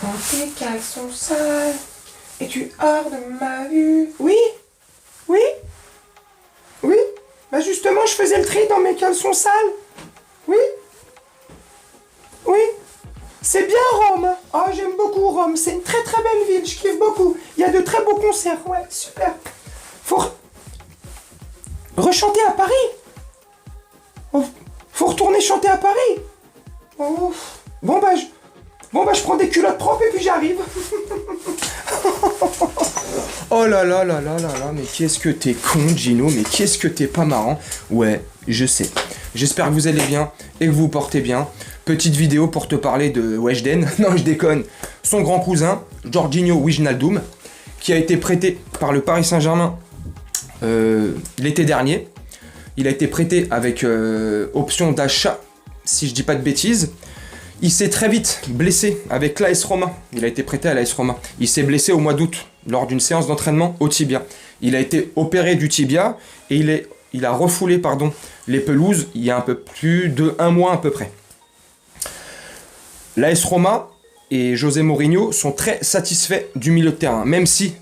Prends tes caleçons sales et tu hors de ma vue. Oui? Oui? Oui? Bah justement, je faisais le tri dans mes caleçons sales. Oui? Oui? C'est bien Rome. Oh, j'aime beaucoup Rome. C'est une très très belle ville. Je kiffe beaucoup. Il y a de très beaux concerts. Ouais, super. Faut rechanter à Paris. Oh, faut retourner chanter à Paris. Oh. Bon bah je prends des culottes propres et puis j'arrive. Oh là là là là là là, mais qu'est-ce que t'es con Gino, mais qu'est-ce que t'es pas marrant. Ouais, je sais. J'espère que vous allez bien et que vous vous portez bien. Petite vidéo pour te parler de Weshden, non je déconne, son grand cousin, Jorginho Wijnaldum, qui a été prêté par le Paris Saint-Germain l'été dernier. Il a été prêté avec option d'achat, si je dis pas de bêtises. Il s'est très vite blessé avec l'AS Roma. Il a été prêté à l'AS Roma. Il s'est blessé au mois d'août lors d'une séance d'entraînement au tibia. Il a été opéré du tibia et il a refoulé les pelouses il y a un peu plus de 1 mois à peu près. L'AS Roma et José Mourinho sont très satisfaits du milieu de terrain, même si,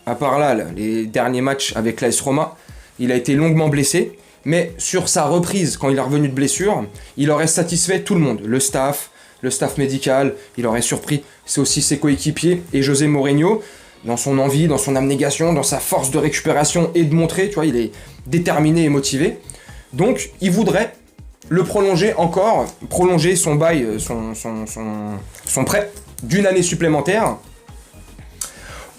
à part là, les derniers matchs avec l'AS Roma, il a été longuement blessé. Mais sur sa reprise, quand il est revenu de blessure, il aurait satisfait tout le monde. Le staff médical, il aurait surpris. C'est aussi ses coéquipiers. Et José Mourinho, dans son envie, dans son abnégation, dans sa force de récupération et de montrer, tu vois, il est déterminé et motivé. Donc, il voudrait le prolonger son bail, son prêt d'une année supplémentaire.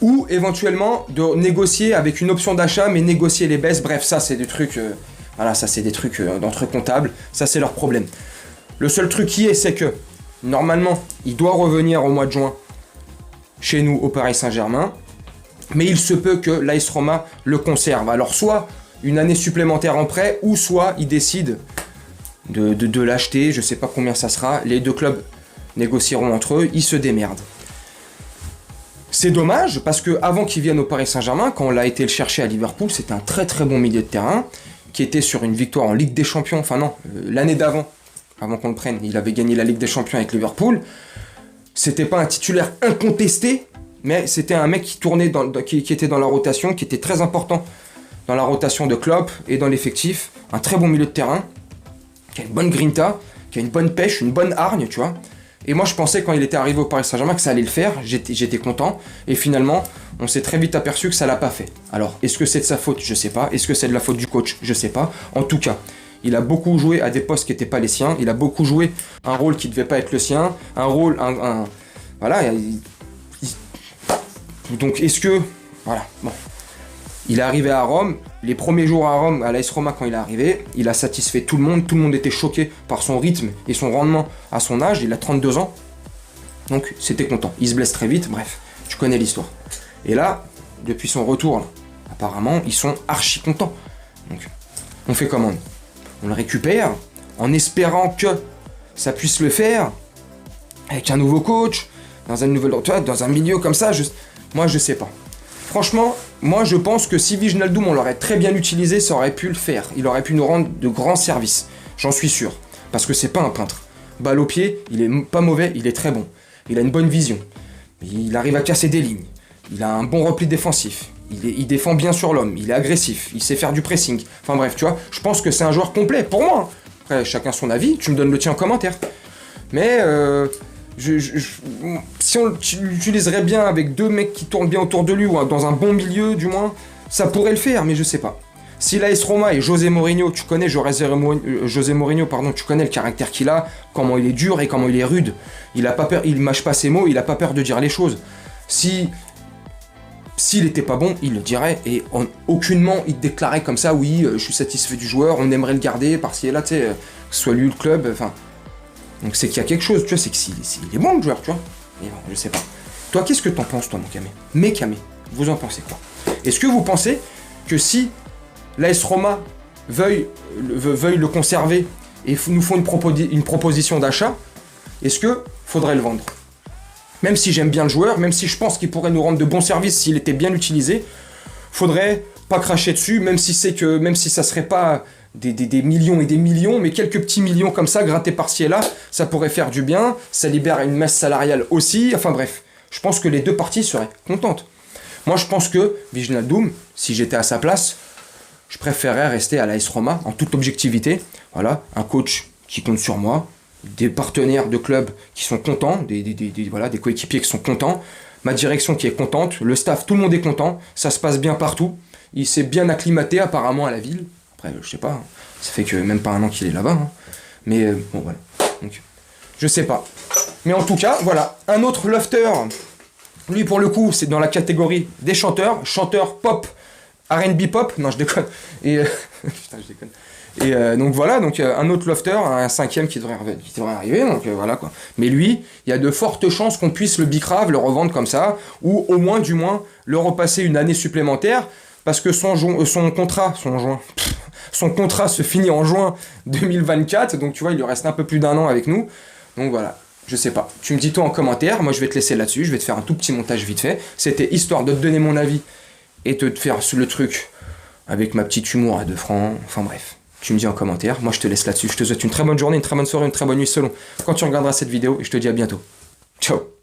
Ou éventuellement de négocier avec une option d'achat, mais négocier les baisses. Bref, ça, c'est des trucs... Voilà, ça c'est des trucs d'entre comptables, ça c'est leur problème. Le seul truc qui est, c'est que, normalement, il doit revenir au mois de juin chez nous au Paris Saint-Germain, mais il se peut que l'AS Roma le conserve. Alors soit une année supplémentaire en prêt, ou soit il décide de l'acheter, je sais pas combien ça sera, les deux clubs négocieront entre eux, ils se démerdent. C'est dommage, parce que avant qu'il vienne au Paris Saint-Germain, quand on a été le chercher à Liverpool, c'était un très très bon milieu de terrain, qui était sur une victoire en Ligue des Champions, enfin non, l'année d'avant, avant qu'on le prenne, il avait gagné la Ligue des Champions avec Liverpool. C'était pas un titulaire incontesté, mais c'était un mec qui tournait, qui était dans la rotation, qui était très important dans la rotation de Klopp et dans l'effectif. Un très bon milieu de terrain, qui a une bonne grinta, qui a une bonne pêche, une bonne hargne, tu vois. Et moi je pensais quand il était arrivé au Paris Saint-Germain que ça allait le faire, j'étais content, et finalement on s'est très vite aperçu que ça l'a pas fait. Alors est-ce que c'est de sa faute? Je sais pas. Est-ce que c'est de la faute du coach? Je sais pas. En tout cas, il a beaucoup joué à des postes qui n'étaient pas les siens, il a beaucoup joué un rôle qui devait pas être le sien, un rôle, voilà, donc est-ce que, voilà, bon. Il est arrivé à Rome, les premiers jours à Rome, à l'AS Roma quand il est arrivé, il a satisfait tout le monde était choqué par son rythme et son rendement à son âge, il a 32 ans, donc c'était content. Il se blesse très vite, bref, tu connais l'histoire. Et là, depuis son retour, là, apparemment, ils sont archi contents. Donc, on fait comment? On le récupère, en espérant que ça puisse le faire, avec un nouveau coach, dans un milieu comme ça, moi je sais pas. Franchement, moi je pense que si Wijnaldum on l'aurait très bien utilisé, ça aurait pu le faire. Il aurait pu nous rendre de grands services. J'en suis sûr. Parce que c'est pas un peintre. Balle au pied, il est pas mauvais, il est très bon. Il a une bonne vision. Il arrive à casser des lignes. Il a un bon repli défensif. Il défend bien sur l'homme. Il est agressif. Il sait faire du pressing. Enfin bref, tu vois, je pense que c'est un joueur complet pour moi. Après, chacun son avis. Tu me donnes le tien en commentaire. Mais si on l'utiliserait bien avec deux mecs qui tournent bien autour de lui, ou dans un bon milieu du moins, ça pourrait le faire, mais je sais pas. Si l'AS Roma et José Mourinho, tu connais José Mourinho, tu connais le caractère qu'il a, comment il est dur et comment il est rude. Il a pas peur, il mâche pas ses mots, il a pas peur de dire les choses. S'il était pas bon, il le dirait, et aucunement il déclarait comme ça, oui, je suis satisfait du joueur, on aimerait le garder par-ci et là, tu sais, que ce soit lui le club, enfin... Donc c'est qu'il y a quelque chose, tu vois, c'est qu'il est bon le joueur, tu vois. Mais bon, je sais pas. Toi, qu'est-ce que t'en penses, toi, mon Camé? Mais Camé, vous en pensez quoi? Est-ce que vous pensez que si l'AS Roma veuille le conserver et nous font une proposition d'achat, est-ce que faudrait le vendre? Même si j'aime bien le joueur, même si je pense qu'il pourrait nous rendre de bons services s'il était bien utilisé, faudrait pas cracher dessus, même si ça serait pas des millions et des millions, mais quelques petits millions comme ça, grattés par-ci et là, ça pourrait faire du bien, ça libère une masse salariale aussi, enfin bref. Je pense que les deux parties seraient contentes. Moi, je pense que Wijnaldum, si j'étais à sa place, je préférerais rester à l'AS Roma, en toute objectivité. Voilà, un coach qui compte sur moi, des partenaires de club qui sont contents, voilà, des coéquipiers qui sont contents, ma direction qui est contente, le staff, tout le monde est content, ça se passe bien partout. Il s'est bien acclimaté apparemment à la ville. Après, je sais pas, hein. Ça fait que même pas un an qu'il est là-bas. Hein. Mais bon, voilà. Donc, je sais pas. Mais en tout cas, voilà. Un autre lofter, lui pour le coup, c'est dans la catégorie des chanteurs pop, R&B pop. Non, je déconne. Et putain, je déconne. Et donc voilà, donc un autre lofter, un cinquième qui devrait arriver, donc voilà quoi. Mais lui, il y a de fortes chances qu'on puisse le bicrave, le revendre comme ça, ou au moins, du moins, le repasser une année supplémentaire, parce que son contrat se finit en juin 2024, donc tu vois, il lui reste un peu plus d'un an avec nous. Donc voilà, je sais pas. Tu me dis toi en commentaire, moi je vais te laisser là-dessus, je vais te faire un tout petit montage vite fait. C'était histoire de te donner mon avis et de te faire le truc avec ma petite humour à 2 francs, enfin bref. Tu me dis en commentaire, moi je te laisse là-dessus. Je te souhaite une très bonne journée, une très bonne soirée, une très bonne nuit selon quand tu regarderas cette vidéo et je te dis à bientôt. Ciao.